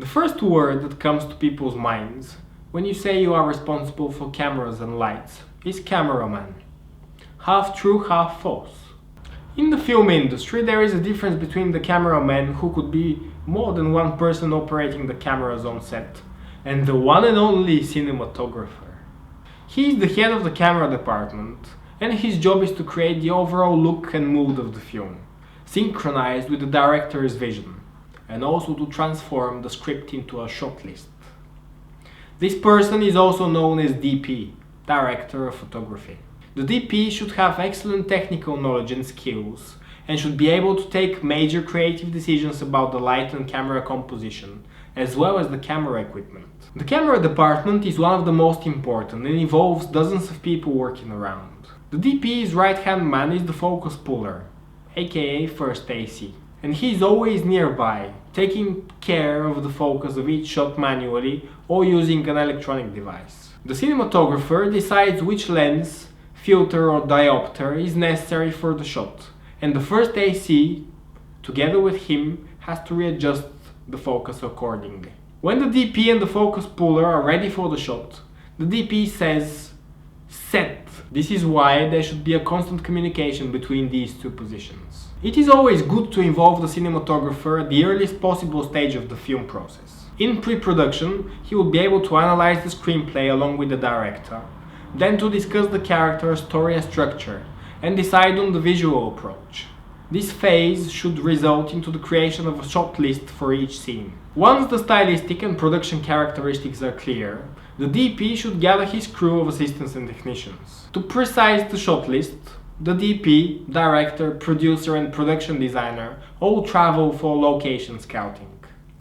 The first word that comes to people's minds when you say you are responsible for cameras and lights is cameraman. Half true, half false. In the film industry, there is a difference between the cameraman, who could be more than one person operating the cameras on set, and the one and only cinematographer. He is the head of the camera department, and his job is to create the overall look and mood of the film, synchronized with the director's vision, and also to transform the script into a shot list. This person is also known as DP, Director of Photography. The DP should have excellent technical knowledge and skills, and should be able to take major creative decisions about the light and camera composition, as well as the camera equipment. The camera department is one of the most important and involves dozens of people working around. The DP's right-hand man is the focus puller, aka first AC, and he is always nearby, taking care of the focus of each shot manually or using an electronic device. The cinematographer decides which lens, filter or diopter is necessary for the shot, and the first AC, together with him, has to readjust the focus accordingly. When the DP and the focus puller are ready for the shot, the DP says set. This is why there should be a constant communication between these two positions. It is always good to involve the cinematographer at the earliest possible stage of the film process. In pre-production, he will be able to analyze the screenplay along with the director, then to discuss the character, story and structure, and decide on the visual approach. This phase should result into the creation of a shot list for each scene. Once the stylistic and production characteristics are clear, the DP should gather his crew of assistants and technicians. To precise the shot list, the DP, director, producer and production designer all travel for location scouting.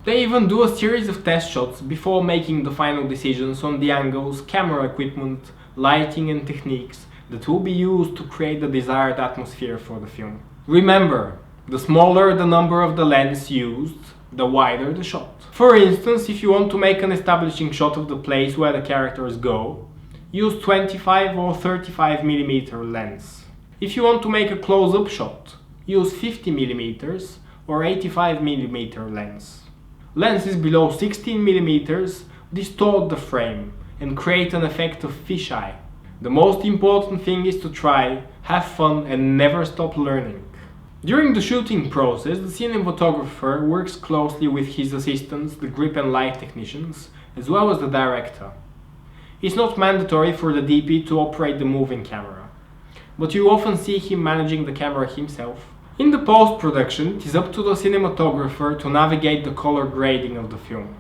They even do a series of test shots before making the final decisions on the angles, camera equipment, lighting and techniques that will be used to create the desired atmosphere for the film. Remember, the smaller the number of the lens used, the wider the shot. For instance, if you want to make an establishing shot of the place where the characters go, use 25 or 35mm lens. If you want to make a close-up shot, use 50mm or 85mm lens. Lenses below 16mm distort the frame and create an effect of fisheye. The most important thing is to try, have fun and never stop learning. During the shooting process, the cinematographer works closely with his assistants, the grip and light technicians, as well as the director. It's not mandatory for the DP to operate the moving camera, but you often see him managing the camera himself. In the post-production, it is up to the cinematographer to navigate the color grading of the film.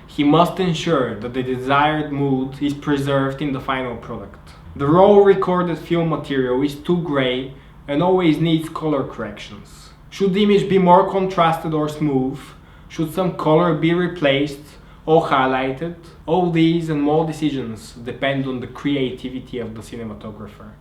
He must ensure that the desired mood is preserved in the final product. The raw recorded film material is too grey and always needs color corrections. Should the image be more contrasted or smooth? Should some color be replaced or highlighted? All these and more decisions depend on the creativity of the cinematographer.